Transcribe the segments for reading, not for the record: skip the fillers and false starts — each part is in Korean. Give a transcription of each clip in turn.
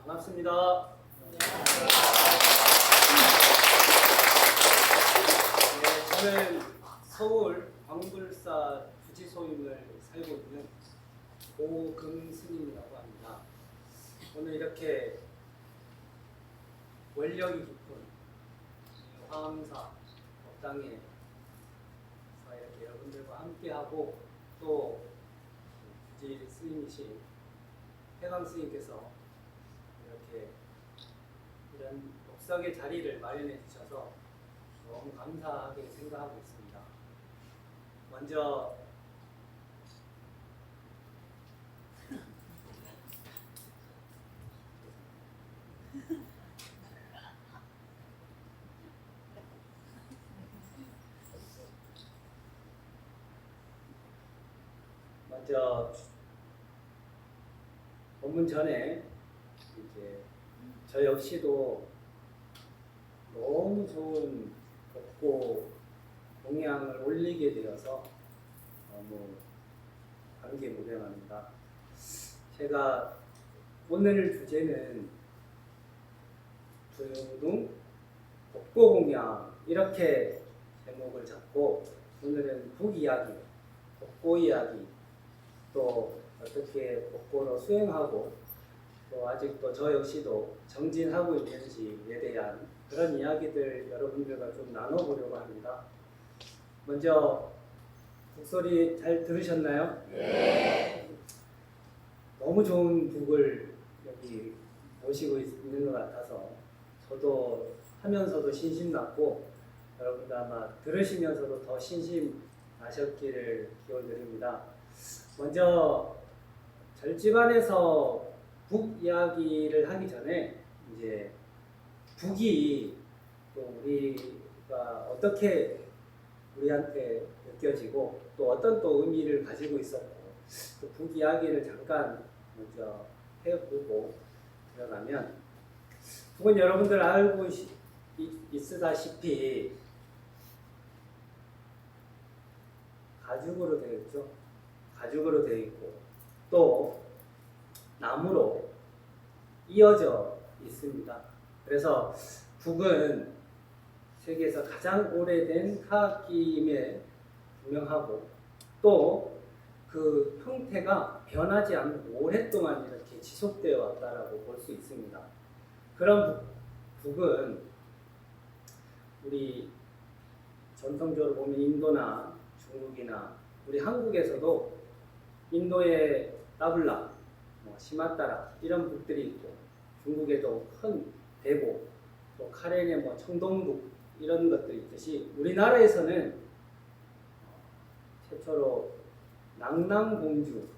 반갑습니다. 네, 저는 서울 광불사 부지소임을 살고 있는 오금순이라고 합니다. 오늘 이렇게 원력이 깊은 화엄사 법당에서 이렇게 여러분들과 함께하고 또 부지 스님이신 해강 스님께서 이렇게 이런 옥석의 자리를 마련해 주셔서 너무 감사하게 생각하고 있습니다. 먼저 본문 전에 이제 저 역시도 너무 좋은 복고 공양을 올리게 되어서 너무 감개무량합니다. 제가 오늘 주제는 두둥 복고 공양 이렇게 제목을 잡고 오늘은 북이야기, 복고 이야기 또 어떻게 복고로 수행하고 또 아직도 저 역시도 정진하고 있는지에 대한 그런 이야기들 여러분들과 좀 나눠보려고 합니다. 먼저 북소리 잘 들으셨나요? 네. 너무 좋은 북을 여기 모시고 있는 것 같아서 저도 하면서도 신심났고 여러분들 아마 들으시면서도 더 신심나셨기를 기원드립니다. 먼저 절집안에서 북 이야기를 하기 전에 이제 북이 또 우리가 어떻게 우리한테 느껴지고 또 어떤 또 의미를 가지고 있었고 그 북 이야기를 잠깐 먼저 해보고 들어가면 북은 여러분들 알고 있으다시피 가죽으로 되어 있죠. 가죽으로 되어 있고 또 나무로 이어져 있습니다. 그래서 북은 세계에서 가장 오래된 화학기임에 분명하고 또 그 형태가 변하지 않고 오랫동안 이렇게 지속되어 왔다라고 볼 수 있습니다. 그런 북은 우리 전통적으로 보면 인도나 중국이나 우리 한국에서도 인도의 따블라, 시마따라 이런 북들이 있고 중국에도 큰 대보, 또 카렌의 청동북 이런 것들이 있듯이 우리나라에서는 최초로 낭랑공주,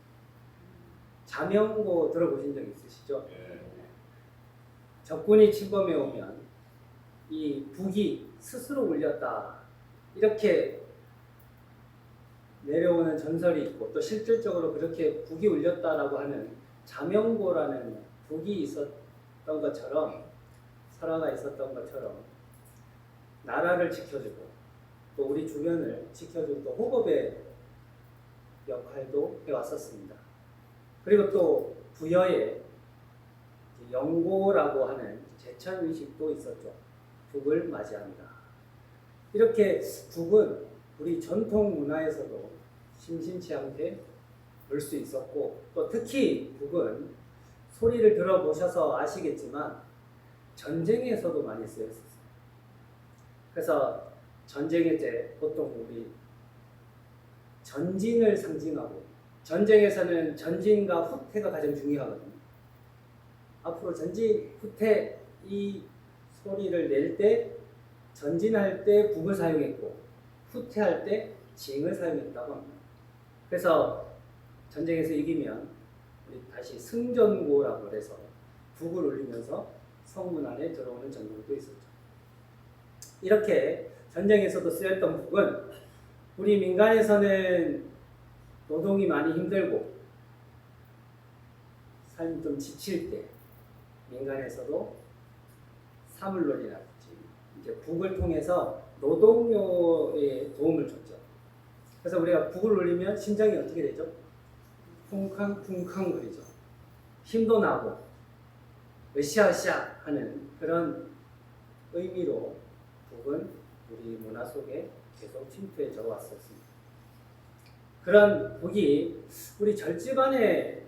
자명고 들어보신 적 있으시죠? 네. 적군이 침범해 오면 이 북이 스스로 울렸다 이렇게 내려오는 전설이 있고 또 실질적으로 그렇게 북이 울렸다라고 하는 자명고라는 북이 있었던 것처럼 설화가 있었던 것처럼 나라를 지켜주고 또 우리 주변을 지켜주는 또 호법의 역할도 해왔었습니다. 그리고 또 부여에 영고라고 하는 제천의식도 있었죠. 북을 맞이합니다. 이렇게 북은 우리 전통 문화에서도 심심치 않게 볼 수 있었고 또 특히 북은 소리를 들어보셔서 아시겠지만 전쟁에서도 많이 쓰였었어요. 그래서 전쟁의 때 보통 우리 전진을 상징하고 전쟁에서는 전진과 후퇴가 가장 중요하거든요. 앞으로 전진, 후퇴 이 소리를 낼 때 전진할 때 북을 사용했고 후퇴할 때 징을 사용했다고 합니다. 그래서 전쟁에서 이기면 우리 다시 승전고라고 해서 북을 울리면서 성문 안에 들어오는 전쟁도 있었죠. 이렇게 전쟁에서도 쓰였던 북은 우리 민간에서는 노동이 많이 힘들고 삶이 좀 지칠 때 민간에서도 사물놀이라든지 이제 북을 통해서 노동요에 도움을 줬죠. 그래서 우리가 북을 울리면 심장이 어떻게 되죠? 쿵쾅쿵쾅 거리죠. 힘도 나고 으쌰으쌰 하는 그런 의미로 북은 우리 문화 속에 계속 침투해져 왔었습니다. 그런 북이 우리 절집안에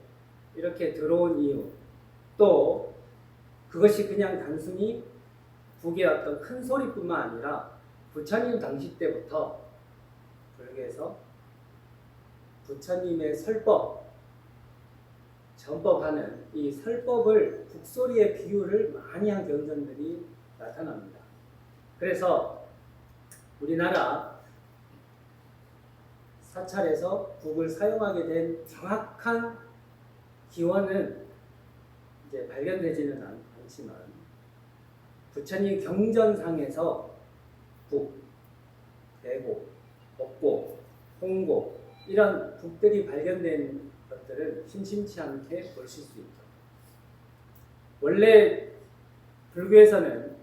이렇게 들어온 이유, 또 그것이 그냥 단순히 북의 어떤 큰 소리뿐만 아니라 부처님 당시 때부터 불교에서 부처님의 설법, 전법하는 이 설법을 북소리의 비유를 많이 한 경전들이 나타납니다. 그래서 우리나라 사찰에서 북을 사용하게 된 정확한 기원은 이제 발견되지는 않지만 부처님 경전상에서 북, 대고, 법고, 홍고 이런 북들이 발견된 것들을 심심치 않게 보실 수 있죠. 원래 불교에서는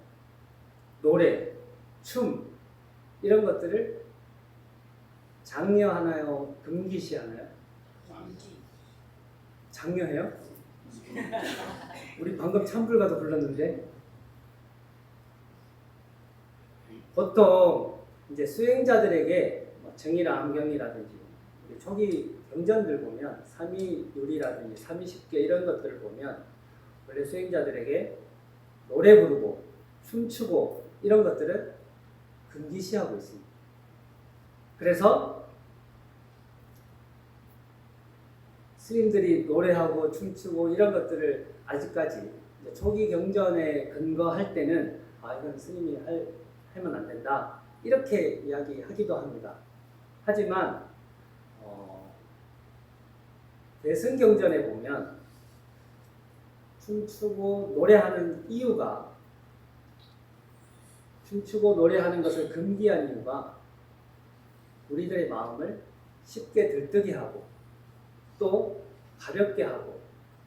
노래, 춤 이런 것들을 장려하나요? 금기시하나요? 장려해요? 우리 방금 참불가도 불렀는데 보통 이제 수행자들에게 정이라 암경이라든지 초기 경전들 보면 삼위율이라든지 삼위십계 이런 것들을 보면 원래 수행자들에게 노래 부르고 춤추고 이런 것들은 금기시하고 있습니다. 그래서 스님들이 노래하고 춤추고 이런 것들을 아직까지 초기 경전에 근거할 때는 이건 스님이 하면 안 된다 이렇게 이야기하기도 합니다. 하지만 대승경전에 보면 춤추고 노래하는 이유가 춤추고 노래하는 것을 금기한 이유가 우리들의 마음을 쉽게 들뜨게 하고 또 가볍게 하고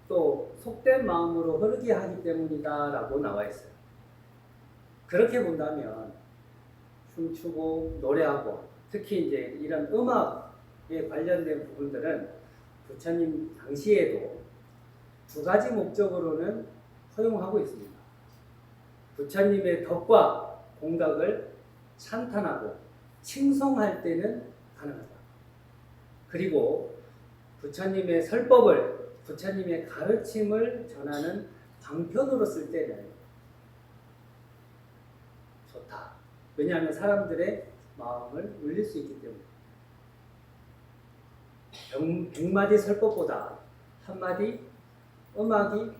또 속된 마음으로 흐르게 하기 때문이다라고 나와 있어요. 그렇게 본다면 춤추고 노래하고 특히 이제 이런 음악에 관련된 부분들은 부처님 당시에도 두 가지 목적으로는 허용하고 있습니다. 부처님의 덕과 공덕을 찬탄하고 칭송할 때는 가능하다. 그리고 부처님의 설법을 부처님의 가르침을 전하는 방편으로 쓸 때는 좋다. 왜냐하면 사람들의 마음을 울릴 수 있기 때문에. 100마디 설법보다 한마디 음악이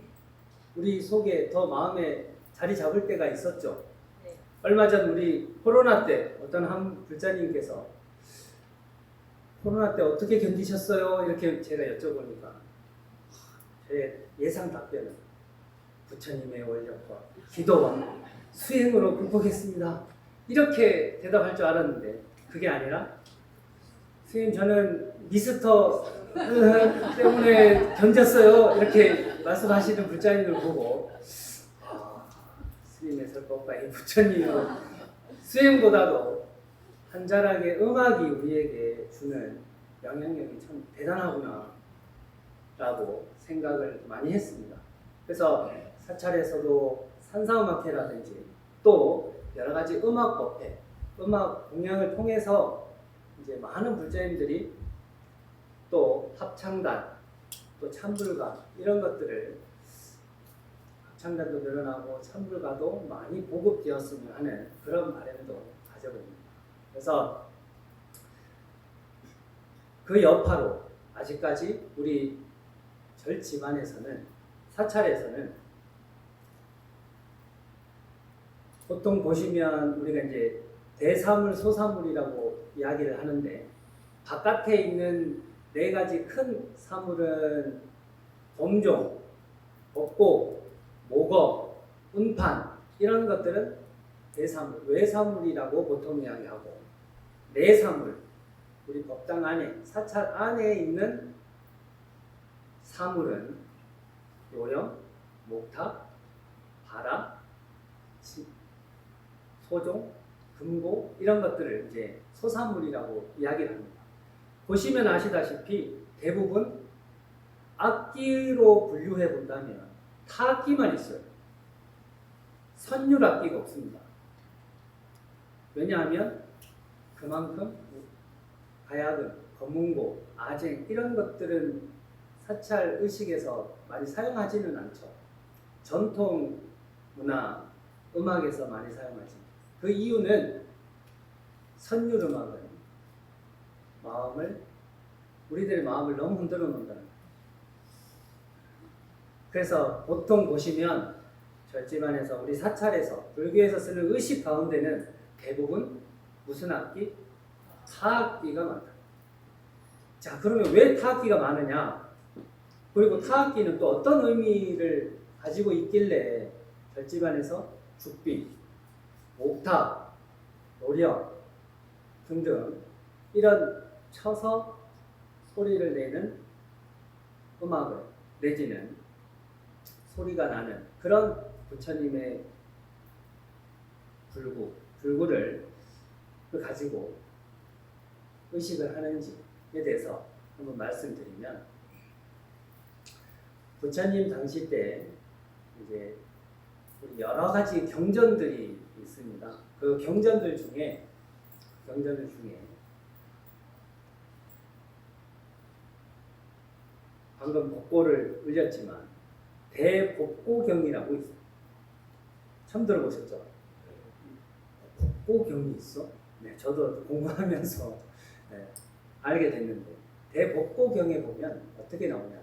우리 속에 더 마음에 자리 잡을 때가 있었죠. 네. 얼마 전 우리 코로나 때 어떤 한 불자님께서 코로나 때 어떻게 견디셨어요? 이렇게 제가 여쭤보니까 제 예상 답변은 부처님의 원력과 기도와 수행으로 극복했습니다. 이렇게 대답할 줄 알았는데 그게 아니라 선생님 저는 미스터 때문에 견뎠어요. 이렇게 말씀하시는 불자님을 보고 스님의 설법과 이 부처님의 수행보다도 한자락의 음악이 우리에게 주는 영향력이 참 대단하구나 라고 생각을 많이 했습니다. 그래서 사찰에서도 산사음악회라든지 또 여러 가지 음악법회, 음악 공연을 통해서 이제 많은 불자님들이 또 합창단, 또 참불가 이런 것들을 합창단도 늘어나고 참불가도 많이 보급되었으면 하는 그런 바람도 가져봅니다. 그래서 그 여파로 아직까지 우리 절 집안에서는 사찰에서는 보통 보시면 우리가 이제 대사물, 소사물이라고 이야기를 하는데 바깥에 있는 네 가지 큰 사물은 범종, 법고, 모거, 운판 이런 것들은 대사물, 외사물이라고 보통 이야기하고 내사물, 우리 법당 안에, 사찰 안에 있는 사물은 요령, 목탑, 바라, 소종, 금고 이런 것들을 이제 소사물이라고 이야기를 합니다. 보시면 아시다시피 대부분 악기로 분류해 본다면 타악기만 있어요. 선율악기가 없습니다. 왜냐하면 그만큼 가야금, 검은고, 아쟁 이런 것들은 사찰 의식에서 많이 사용하지는 않죠. 전통 문화, 음악에서 많이 사용하지. 그 이유는 선율 음악은 우리들의 마음을 너무 흔들어 놓는다는 거예요. 그래서 보통 보시면 절집안에서 우리 사찰에서 불교에서 쓰는 의식 가운데는 대부분 무슨 악기? 타악기가 많다. 자, 그러면 왜 타악기가 많으냐? 그리고 타악기는 또 어떤 의미를 가지고 있길래 절집안에서 죽비, 옥탑, 노력 등등 이런 쳐서 소리를 내는 음악을 내지는 소리가 나는 그런 부처님의 불구를 가지고 의식을 하는지에 대해서 한번 말씀드리면, 부처님 당시 때 이제 여러 가지 경전들이 있습니다. 그 경전들 중에 방금 법고를 올렸지만 대법고경이라고 있어요. 처음 들어보셨죠? 법고경이 있어? 네, 저도 공부하면서 알게 됐는데, 대법고경에 보면 어떻게 나오냐면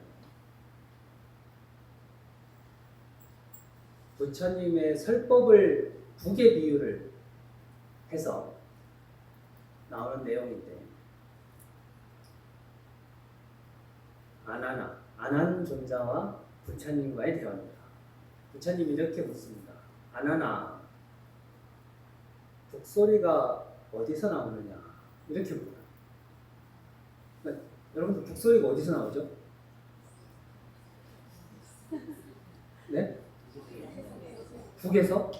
부처님의 설법을 북에 비유를 해서 나오는 내용인데, 아난존자와 부처님과의 대화입니다. 부처님이 이렇게 묻습니다. 아나나, 북소리가 어디서 나오느냐? 이렇게 물어요. 그러니까 여러분들 북소리가 어디서 나오죠? 네? 북에서?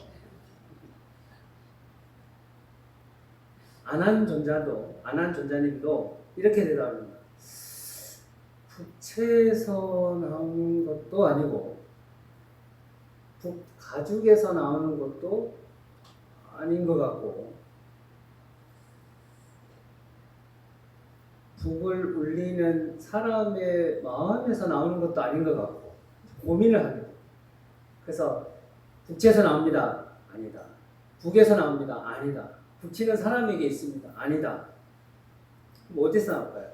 아난존자님도 이렇게 대답합니다. 북체에서 나오는 것도 아니고 북가죽에서 나오는 것도 아닌 것 같고, 북을 울리는 사람의 마음에서 나오는 것도 아닌 것 같고, 고민을 합니다. 그래서 북체에서 나옵니다. 아니다. 북에서 나옵니다. 아니다. 북치는 사람에게 있습니다. 아니다. 그럼 어디서 나올까요?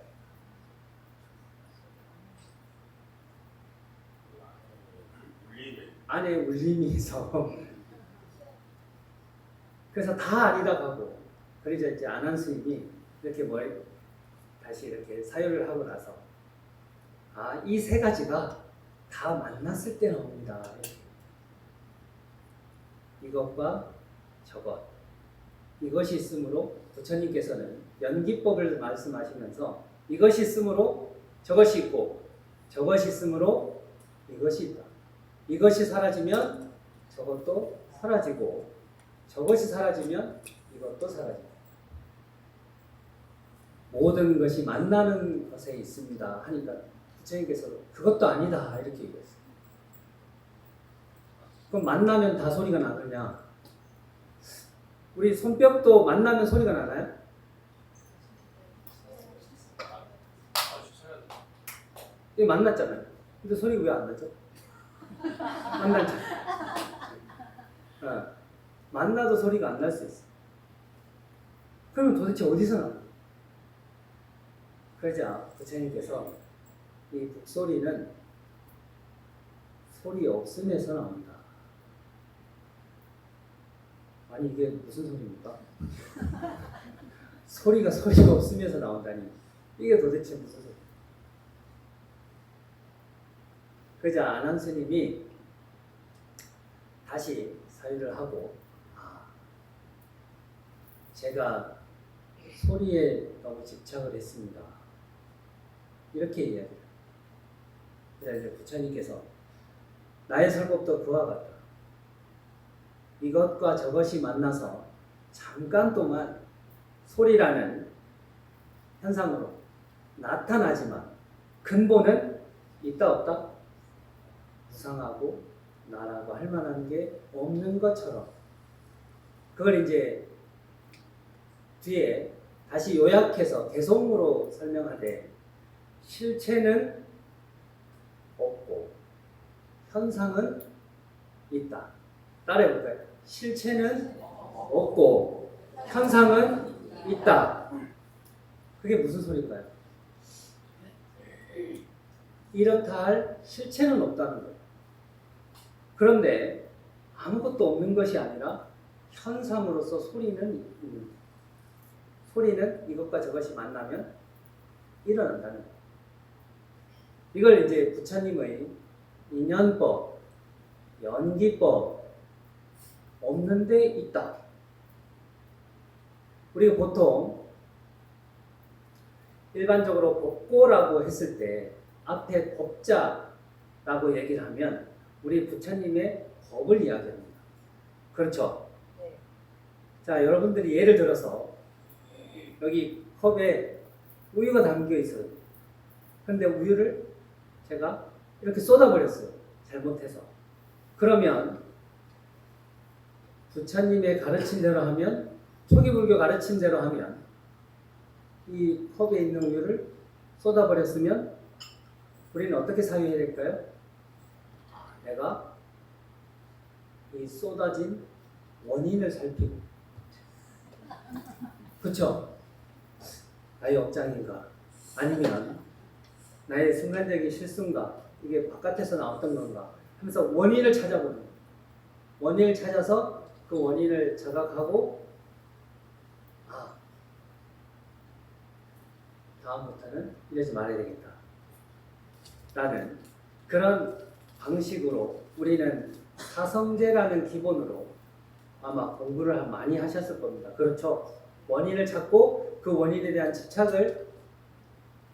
안에 울림이 있어. 그래서 다 아니다 가고, 그러자 이제 아난 스님이 이렇게 다시 이렇게 사유를 하고 나서, 이 세 가지가 다 만났을 때 나옵니다. 이것과 저것, 이것이 있으므로 부처님께서는 연기법을 말씀하시면서 이것이 있으므로 저것이 있고, 저것이 있으므로 이것이 있다. 이것이 사라지면 저것도 사라지고, 저것이 사라지면 이것도 사라진다. 모든 것이 만나는 것에 있습니다 하니까 부처님께서 그것도 아니다 이렇게 얘기했어요. 그럼 만나면 다 소리가 나느냐? 우리 손뼉도 만나면 소리가 나나요? 이게 만났잖아요. 근데 소리가 왜 안 나죠? 만났잖아요. 만나도 소리가 안 날 수 있어. 그러면 도대체 어디서 나나? 그러자 부처님께서 이 북소리는 소리 없음에서 나온다. 아니 이게 무슨 소리입니까? 소리가 없으면서 나온다니, 이게 도대체 무슨 소리입니까? 그러자 아난 스님이 다시 사유를 하고, 제가 소리에 너무 집착을 했습니다. 이렇게 이야기해요. 그래서 이제 부처님께서 나의 설법도 그와 같다. 이것과 저것이 만나서 잠깐 동안 소리라는 현상으로 나타나지만 근본은 있다 없다? 무상하고 나라고 할 만한 게 없는 것처럼 그걸 이제 뒤에 다시 요약해서 개성으로 설명하되 실체는 없고 현상은 있다. 따라해볼까요? 실체는 없고 현상은 있다. 그게 무슨 소리일까요? 이렇다 할 실체는 없다는 거예요. 그런데 아무것도 없는 것이 아니라 현상으로서 소리는 있는 거예요. 소리는 이것과 저것이 만나면 일어난다는 거예요. 이걸 이제 부처님의 인연법, 연기법, 없는데 있다. 우리가 보통 일반적으로 법고라고 했을 때 앞에 법자라고 얘기를 하면 우리 부처님의 법을 이야기합니다. 그렇죠? 네. 자, 여러분들이 예를 들어서 여기 컵에 우유가 담겨 있어요. 근데 우유를 제가 이렇게 쏟아버렸어요. 잘못해서. 그러면 부처님의 가르친 대로 하면, 초기불교 가르친 대로 하면 이 컵에 있는 우유를 쏟아버렸으면 우리는 어떻게 사유해야 될까요? 내가 이 쏟아진 원인을 살피고, 그쵸? 나의 업장인가? 아니면 나의 순간적인 실수인가? 이게 바깥에서 나왔던 건가? 하면서 원인을 찾아보는 거예요. 원인을 찾아서 그 원인을 자각하고, 아, 다음부터는 이러지 말아야 되겠다 라는 그런 방식으로 우리는 사성제라는 기본으로 아마 공부를 많이 하셨을 겁니다. 그렇죠? 원인을 찾고 그 원인에 대한 집착을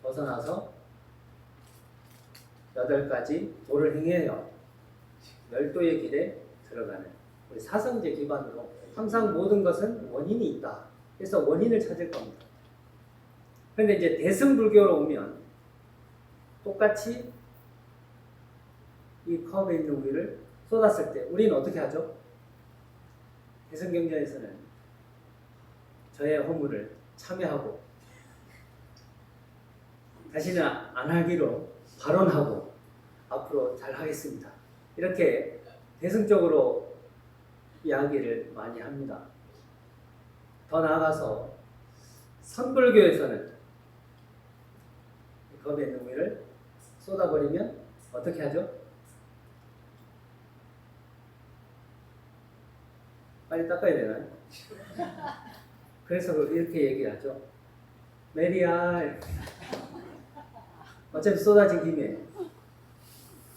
벗어나서 8가지 도를 행해요. 열도의 길에 들어가는 우리 사성제 기반으로 항상 모든 것은 원인이 있다. 그래서 원인을 찾을 겁니다. 그런데 이제 대승불교로 오면 똑같이 이 컵에 있는 우유를 쏟았을 때 우리는 어떻게 하죠? 대승경전에서는 저의 허물을 참여하고 다시는 안 하기로 발언하고 앞으로 잘 하겠습니다. 이렇게 대승적으로 이야기를 많이 합니다. 더 나아가서 선불교에서는 컵에 있는 우유를 쏟아버리면 어떻게 하죠? 빨리 닦아야 되나요? 그래서 이렇게 얘기하죠. 메리야, 어차피 쏟아진 김에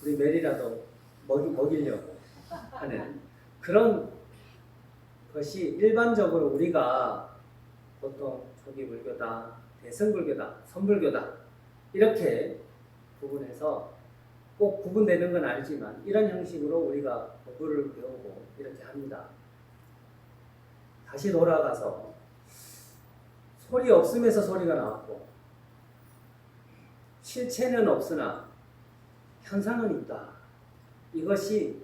우리 메리라도 먹이려고 하는 그런 것이 일반적으로 우리가 보통 초기불교다, 대승불교다, 선불교다 이렇게 구분해서 꼭 구분되는 건 아니지만 이런 형식으로 우리가 공부를 배우고 이렇게 합니다. 다시 돌아가서 소리 없음에서 소리가 나왔고 실체는 없으나 현상은 있다. 이것이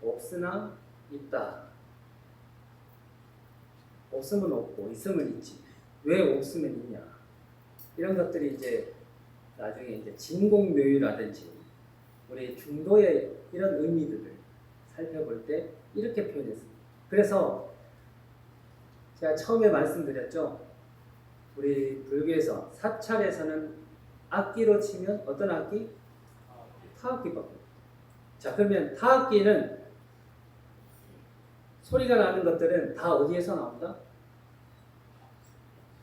없으나 있다. 없으면 없고 있으면 있지. 왜 없으면 있냐? 이런 것들이 이제 나중에 이제 진공묘유라든지 우리 중도의 이런 의미들을 살펴볼 때 이렇게 표현했습니다. 그래서 제가 처음에 말씀드렸죠. 우리 불교에서 사찰에서는 악기로 치면 어떤 악기? 타악기밖에. 자, 그러면 타악기는 소리가 나는 것들은 다 어디에서 나온다?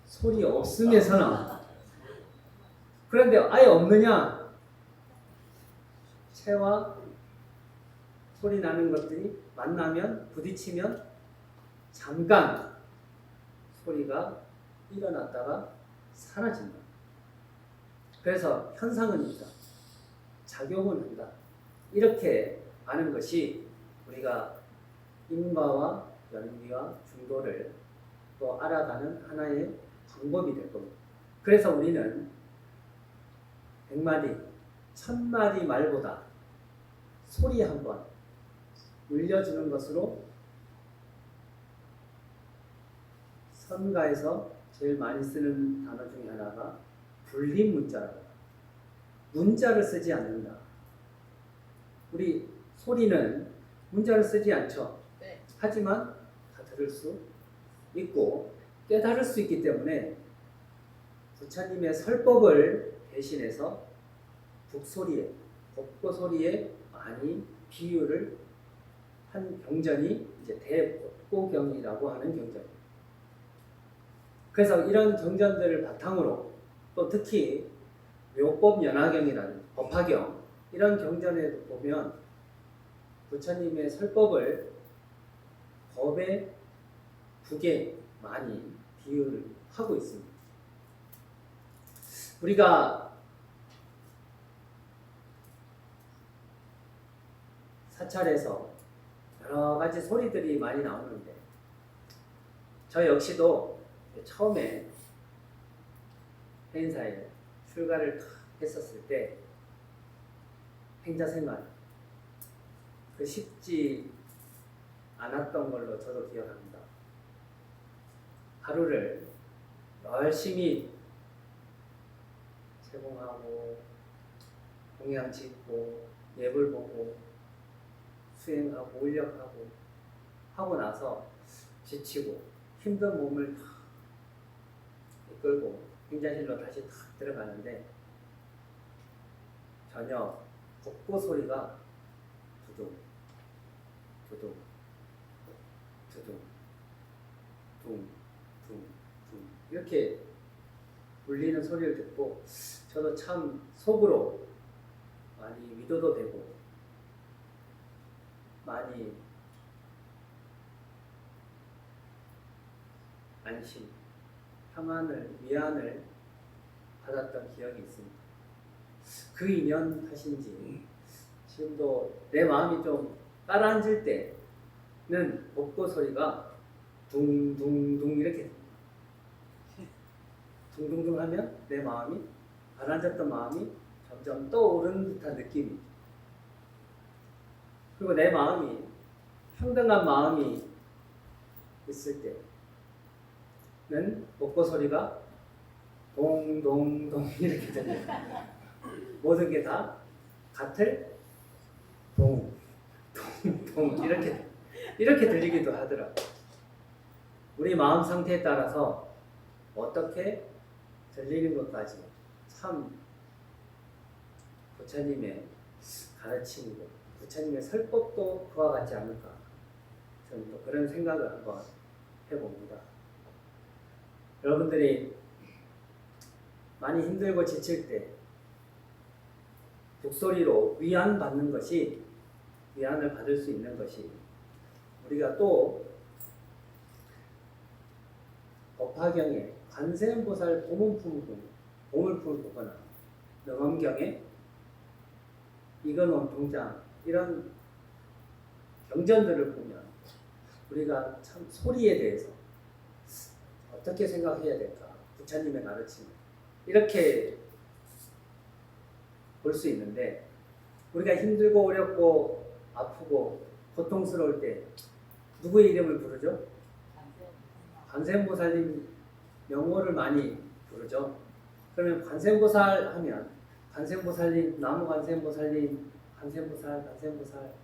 소리 없음에서 나온다. 그런데 아예 없느냐? 체와 소리 나는 것들이 만나면 부딪히면 잠깐 소리가 일어났다가 사라진다. 그래서 현상은 있다. 작용은 한다. 이렇게 아는 것이 우리가 인과와 연기와 중도를 또 알아가는 하나의 방법이 될 겁니다. 그래서 우리는 100마디, 1000마디 말보다 소리 한 번, 울려주는 것으로 선가에서 제일 많이 쓰는 단어 중에 하나가 불림 문자라고. 문자를 쓰지 않는다. 우리 소리는 문자를 쓰지 않죠. 네. 하지만 다 들을 수 있고 깨달을 수 있기 때문에 부처님의 설법을 대신해서 북소리에, 법고소리에 많이 비유를 한 경전이 이제 대법고경이라고 하는 경전입니다. 그래서 이런 경전들을 바탕으로 또 특히 묘법연화경이라는 법화경 이런 경전에 보면 부처님의 설법을 법의 북에 많이 비유를 하고 있습니다. 우리가 사찰에서 여러 가지 소리들이 많이 나오는데 저 역시도 처음에 해인사에 출가를 했었을 때 행자생활 쉽지 않았던 걸로 저도 기억합니다. 하루를 열심히 제공하고 공양 짓고 예불 보고 수행하고 울력하고 하고 나서 지치고 힘든 몸을 다 이끌고 행자실로 다시 탁 들어가는데 저녁 복고 소리가 두둥 두둥 두둥 둥 둥 둥 이렇게 울리는 소리를 듣고 저도 참 속으로 많이 위로도 되고 많이 안심, 평안을, 위안을 받았던 기억이 있습니다. 그 인연 탓인지 지금도 내 마음이 좀 가라앉을 때는 복고 소리가 둥둥둥 이렇게 됩니다. 둥둥둥 하면 내 마음이 가라앉았던 마음이 점점 떠오르는 듯한 느낌이 그리고 내 마음이 평등한 마음이 있을 때는 복고 소리가 동동동 이렇게 됩니다. 모든 게 다 같을 동동동 이렇게 들리기도 하더라고요. 우리 마음 상태에 따라서 어떻게 들리는 것까지 참 부처님의 가르침이고 부처님의 설법도 그와 같지 않을까 저는 또 그런 생각을 한번 해봅니다. 여러분들이 많이 힘들고 지칠 때 북소리로 위안받는 것이 위안을 받을 수 있는 것이 우리가 또 법화경에 관세음보살 보물품을 보거나 능엄경에 이건원 동장 이런 경전들을 보면 우리가 참 소리에 대해서 어떻게 생각해야 될까 부처님의 가르침 이렇게 볼 수 있는데 우리가 힘들고 어렵고 아프고 고통스러울 때 누구의 이름을 부르죠? 관세음보살님 명호를 많이 부르죠. 그러면 관세음보살 하면 관세음보살님, 나무 관세음보살님, 관세음보살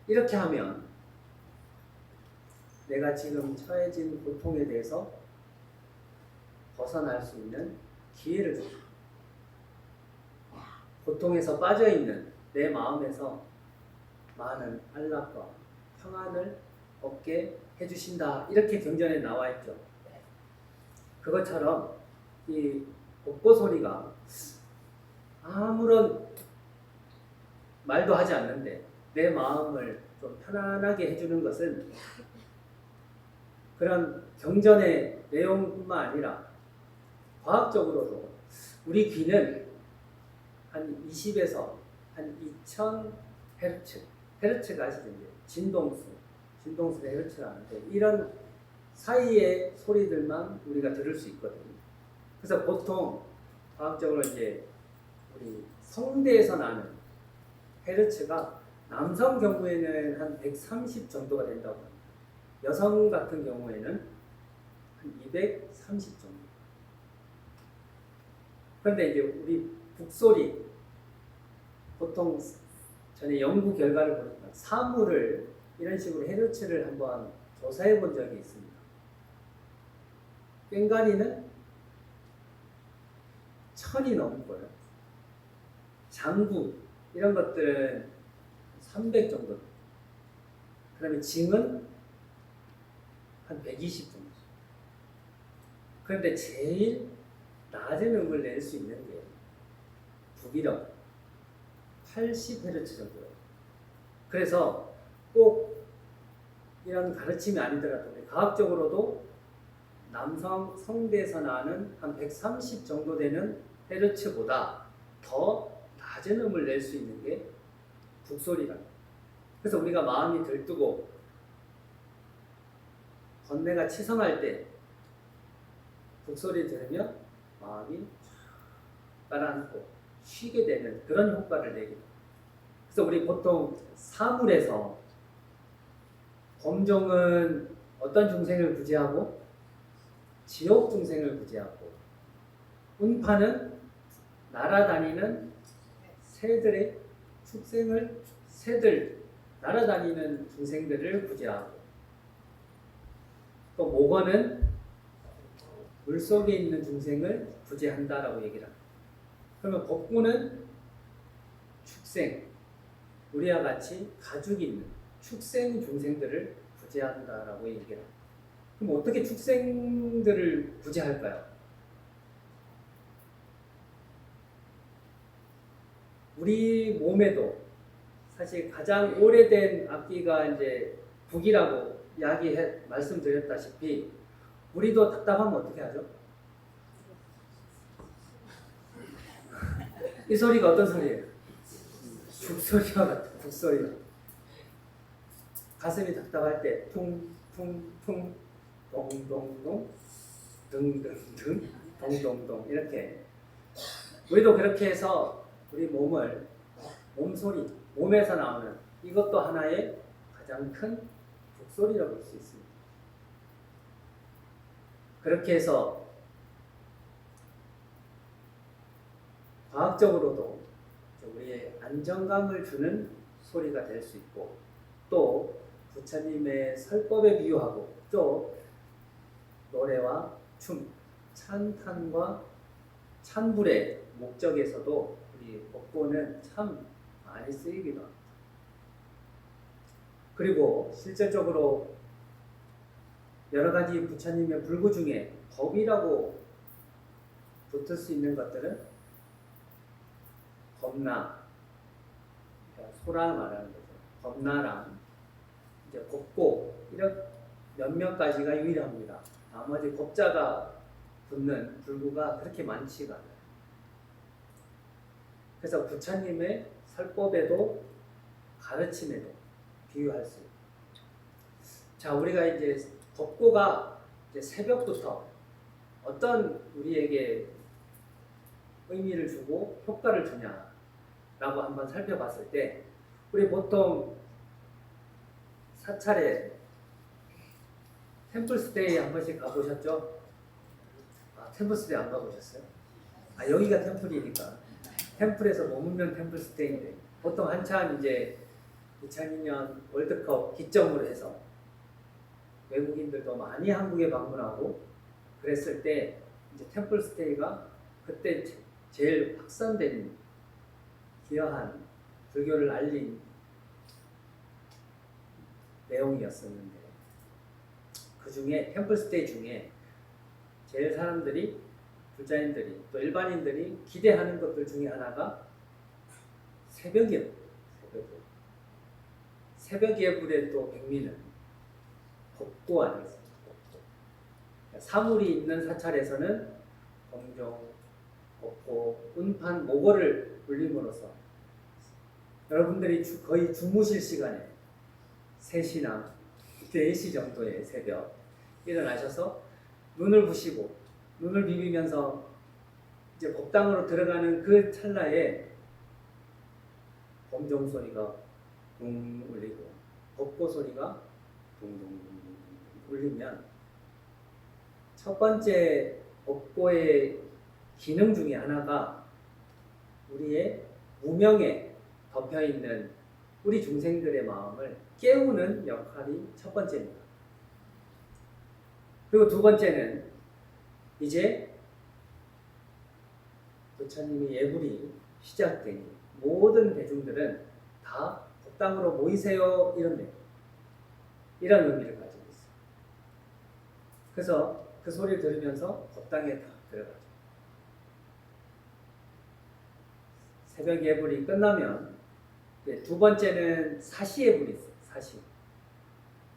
이렇게 하면 내가 지금 처해진 고통에 대해서 벗어날 수 있는 기회를 줍니다. 고통에서 빠져있는 내 마음에서 많은 안락과 평안을 얻게 해주신다. 이렇게 경전에 나와 있죠. 그것처럼 이 복고 소리가 아무런 말도 하지 않는데 내 마음을 좀 편안하게 해주는 것은 그런 경전의 내용뿐만 아니라 과학적으로도 우리 귀는 한 20에서 한 2000Hz, 헤르츠가 아시죠? 진동수의 헤르츠라는데 이런 사이의 소리들만 우리가 들을 수 있거든요. 그래서 보통 과학적으로 이제 우리 성대에서 나는 헤르츠가 남성 경우에는 한 130 정도가 된다고 합니다. 여성 같은 경우에는 한 230 정도. 그런데 이제 우리 북소리, 보통 전에 연구 결과를 보니까 사물을 이런 식으로 헤르츠를 한번 조사해 본 적이 있습니다. 꽹과리는 1000이 넘고요. 장구 이런 것들은 300 정도. 그다음에 징은 한 120 정도. 그런데 제일 낮은 음을 낼 수 있는 게 북이령 80Hz 정도예요. 그래서 꼭 이런 가르침이 아니더라도 과학적으로도 남성 성대에서 나는 한 130 정도 되는 헤르츠보다 더 낮은 음을 낼 수 있는 게 북소리라. 그래서 우리가 마음이 들뜨고 번뇌가 치성할 때 북소리 들으면 마음이 가라앉고 쉬게 되는 그런 효과를 내기도. 그래서 우리 보통 사물에서 범종은 어떤 중생을 구제하고 지옥 중생을 구제하고, 운파는 날아다니는 새들의 축생을, 새들 날아다니는 중생들을 구제하고, 또 목원은 물속에 있는 중생을 구제한다라고 얘기를 합니다. 그러면 법구는 축생, 우리와 같이 가죽이 있는 축생 중생들을 구제한다라고 얘기를 합니다. 그럼 어떻게 축생들을 구제할까요? 우리 몸에도 사실 가장 오래된 악기가 이제 북이라고 말씀드렸다시피, 우리도 답답하면 어떻게 하죠? 이 소리가 어떤 소리예요? 죽소리와 같은 북소리가. 가슴이 답답할 때 퉁퉁퉁 동동동 등등등 동동동 이렇게. 우리도 그렇게 해서 우리 몸을, 몸소리, 몸에서 나오는 이것도 하나의 가장 큰 북소리라고 볼 수 있습니다. 그렇게 해서 과학적으로도 우리의 안정감을 주는 소리가 될 수 있고, 또 부처님의 설법에 비유하고, 또 노래와 춤, 찬탄과 찬불의 목적에서도 우리 법고는 참 많이 쓰이기도 합니다. 그리고 실질적으로 여러 가지 부처님의 불구 중에 법이라고 붙을 수 있는 것들은 법나, 그러니까 소라 말하는 거죠. 법나랑 이제 법고 이런 몇몇 가지가 유일합니다. 나머지 법자가 붙는 불구가 그렇게 많지가 않아요. 그래서 부처님의 설법에도 가르침에도 비유할 수 있고. 자, 우리가 이제 법고가 이제 새벽부터 어떤 우리에게 의미를 주고 효과를 주냐라고 한번 살펴봤을 때, 우리 보통 사찰에 템플스테이 한 번씩 가보셨죠? 아, 템플스테이 안 가보셨어요? 아, 여기가 템플이니까. 템플에서 머물면 템플스테이인데, 보통 한참 이제 2002년 월드컵 기점으로 해서 외국인들도 많이 한국에 방문하고 그랬을 때 이제 템플스테이가 그때 제일 확산된 기여한 불교를 알린 내용이었었는데, 그 중에 템플스테이 중에 제일 사람들이, 불자인들이 또 일반인들이 기대하는 것들 중에 하나가 새벽 예불. 새벽 예불의 또 백미는 법고 아니겠습니까? 사물이 있는 사찰에서는 범종, 법고, 운판, 모고를 울림으로써 여러분들이 거의 주무실 시간에 3시나 4시 정도의 새벽 일어나셔서 눈을 부시고 눈을 비비면서 이제 법당으로 들어가는 그 찰나에 범종 소리가 울리고 벚꽃 소리가 동동동동 울리면 첫 번째 벚꽃의 기능 중에 하나가 우리의 무명에 덮여있는 우리 중생들의 마음을 깨우는 역할이 첫 번째입니다. 그리고 두 번째는 이제 부처님이 예불이 시작되니 모든 대중들은 다 법당으로 모이세요 이런 의미를 가지고 있어요. 그래서 그 소리를 들으면서 법당에 다 들어가죠. 새벽 예불이 끝나면 두 번째는 사시 예불이 있어요.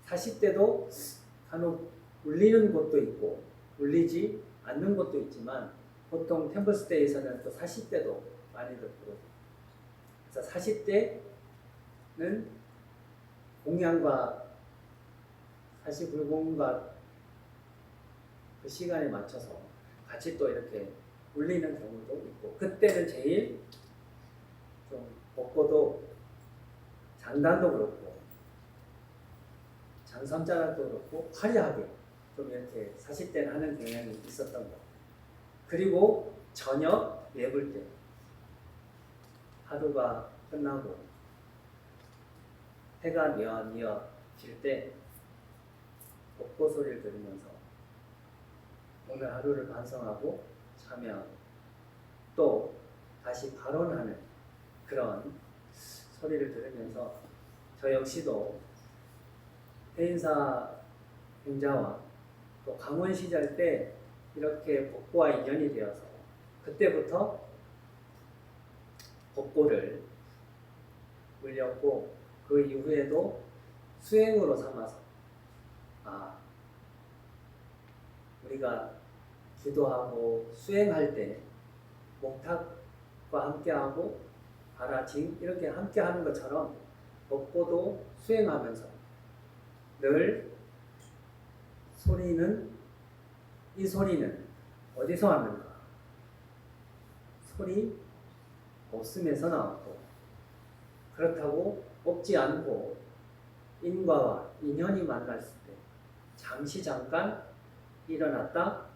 사시 때도 간혹 울리는 곳도 있고 울리지 않는 곳도 있지만 보통 템플스테이에서는 또 사시 때도 많이들 부르죠. 그래서 사시 때는 공양과 사시 불공과 그 시간에 맞춰서 같이 또 이렇게 울리는 경우도 있고 그때는 제일 좀 벚꽃도 장단도 그렇고 장삼자락도 그렇고 화려하게 좀 이렇게 사시 때는 하는 경향이 있었던 것 같아요. 그리고 저녁 예불 때 하루가 끝나고 해가 뉘어 질 때 벚꽃 소리를 들으면서 오늘 하루를 반성하고 참여하고 또 다시 발언하는 그런 소리를 들으면서 저 역시도 해인사 행자와 또 강원 시절 때 이렇게 벚꽃과 인연이 되어서 그때부터 벚꽃을 물렸고 그 이후에도 수행으로 삼아서 우리가 기도하고 수행할 때 목탁과 함께하고 바라징 이렇게 함께하는 것처럼 벚꽃도 수행하면서 늘 이 소리는 어디서 왔는가? 소리 없음에서 나왔고 그렇다고 없지 않고 인과와 인연이 만났을 때 잠깐 일어났다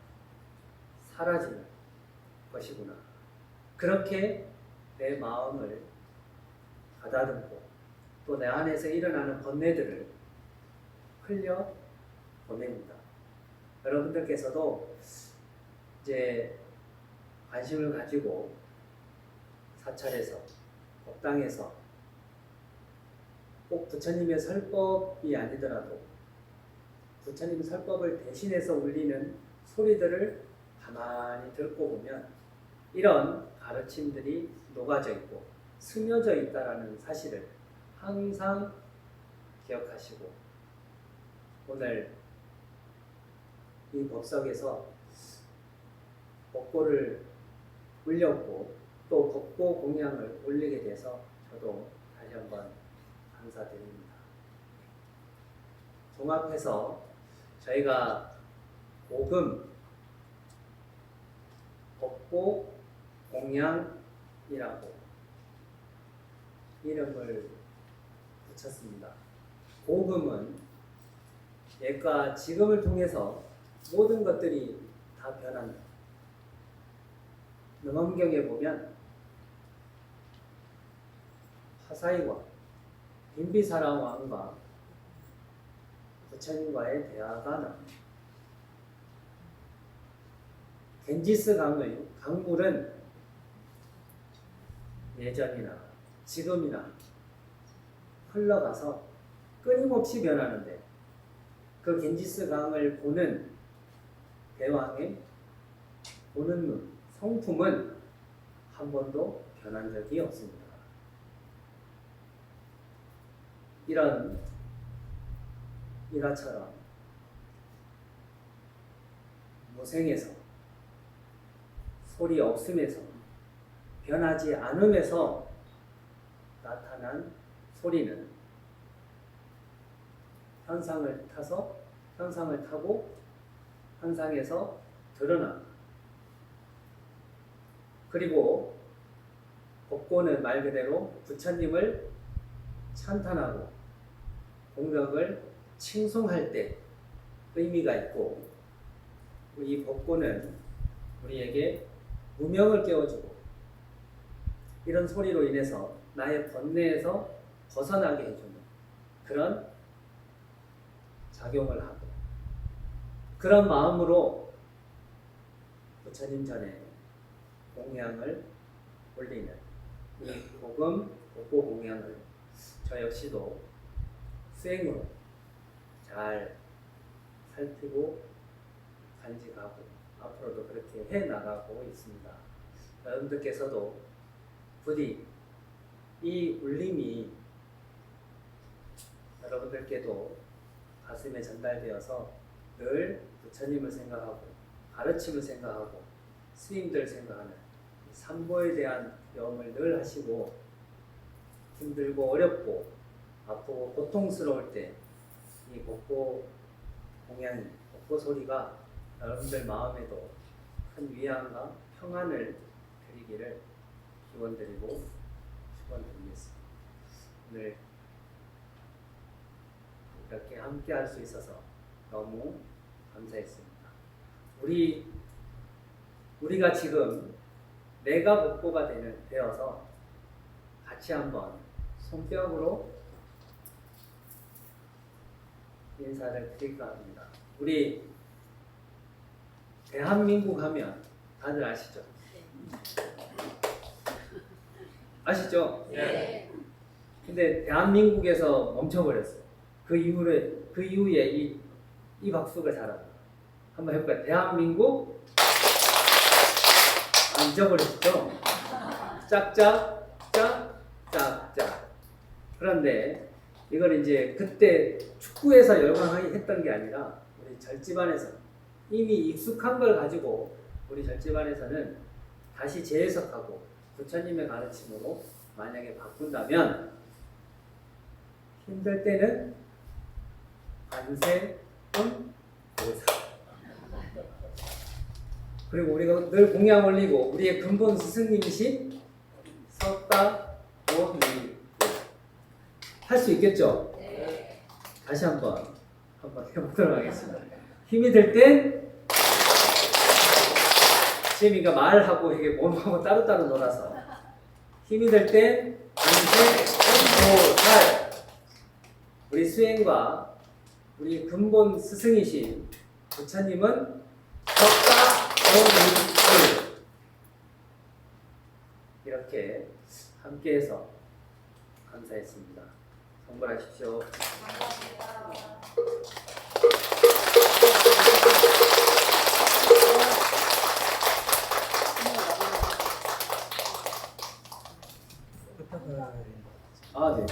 사라지는 것이구나. 그렇게 내 마음을 가다듬고 또 내 안에서 일어나는 번뇌들을 흘려 보냅니다. 여러분들께서도 이제 관심을 가지고 사찰에서 법당에서 꼭 부처님의 설법이 아니더라도 부처님 설법을 대신해서 울리는 소리들을 가만히 듣고 보면 이런 가르침들이 녹아져 있고 스며져 있다는 사실을 항상 기억하시고 오늘 이 법석에서 벚꽃을 울렸고 또 벚꽃 공양을 올리게 돼서 저도 다시 한번 감사드립니다. 종합해서 저희가 오금 벚꽃 공양이라고 이름을 붙였습니다. 오금은 옛과 지금을 통해서 모든 것들이 다 변한다. 능엄경에 보면 화사이와 빈비사라 왕과 부처님과의 대화가 나옵니다. 겐지스 강의 강물은 예전이나 지금이나 흘러가서 끊임없이 변하는데 그 겐지스 강을 보는 대왕의 보는 눈, 성품은 한 번도 변한 적이 없습니다. 이런 일화처럼 무생에서 소리 없음에서 변하지 않음에서 나타난 소리는 현상을 타고 현상에서 드러납니다. 그리고 벚꽃은 말 그대로 부처님을 찬탄하고 공덕을 칭송할 때 의미가 있고, 이 법고는 우리에게 무명을 깨워주고 이런 소리로 인해서 나의 번뇌에서 벗어나게 해주는 그런 작용을 하고, 그런 마음으로 부처님 전에 공양을 올리는 이 복음 복고 공양을 저 역시도 수행으로 잘 살피고 간직하고 앞으로도 그렇게 해 나가고 있습니다. 여러분들께서도 부디 이 울림이 여러분들께도 가슴에 전달되어서 늘 부처님을 생각하고 가르침을 생각하고 스님들 생각하는 삼보에 대한 염을 늘 하시고, 힘들고 어렵고 아프고 고통스러울 때 이 복고 공양이, 복고 소리가 여러분들 마음에도 큰 위안과 평안을 드리기를 기원드리고 축원드리겠습니다. 오늘 이렇게 함께 할 수 있어서 너무 감사했습니다. 우리가 지금 내가 복고가 되어서 같이 한번 손뼉으로 인사를 드릴까 합니다. 우리 대한민국 하면 다들 아시죠? 아시죠? 네. 근데 대한민국에서 멈춰버렸어요. 그 이후에 이 박수가 잘한다. 한번 해볼까요? 대한민국. 안 잊어버렸죠? 짝짝 짝짝짝. 그런데 이걸 이제 그때 축구에서 열광했던 게 아니라 우리 절집안에서 이미 익숙한 걸 가지고 우리 절집안에서는 다시 재해석하고 부처님의 가르침으로 만약에 바꾼다면, 힘들 때는 관세음보살, 그리고 우리가 늘 공양 올리고 우리의 근본 스승님이신 석가모니 할 수 있겠죠? 네. 다시 한번 해보도록 하겠습니다. 힘이 들 땐 지금 말하고 이게 몸하고 따로따로 놀아서, 힘이 들 땐 관세음보살, 우리 수행과 우리 근본 스승이신 부처님은 석가모니, 이렇게 함께해서 감사했습니다. 성불하십시오. 네.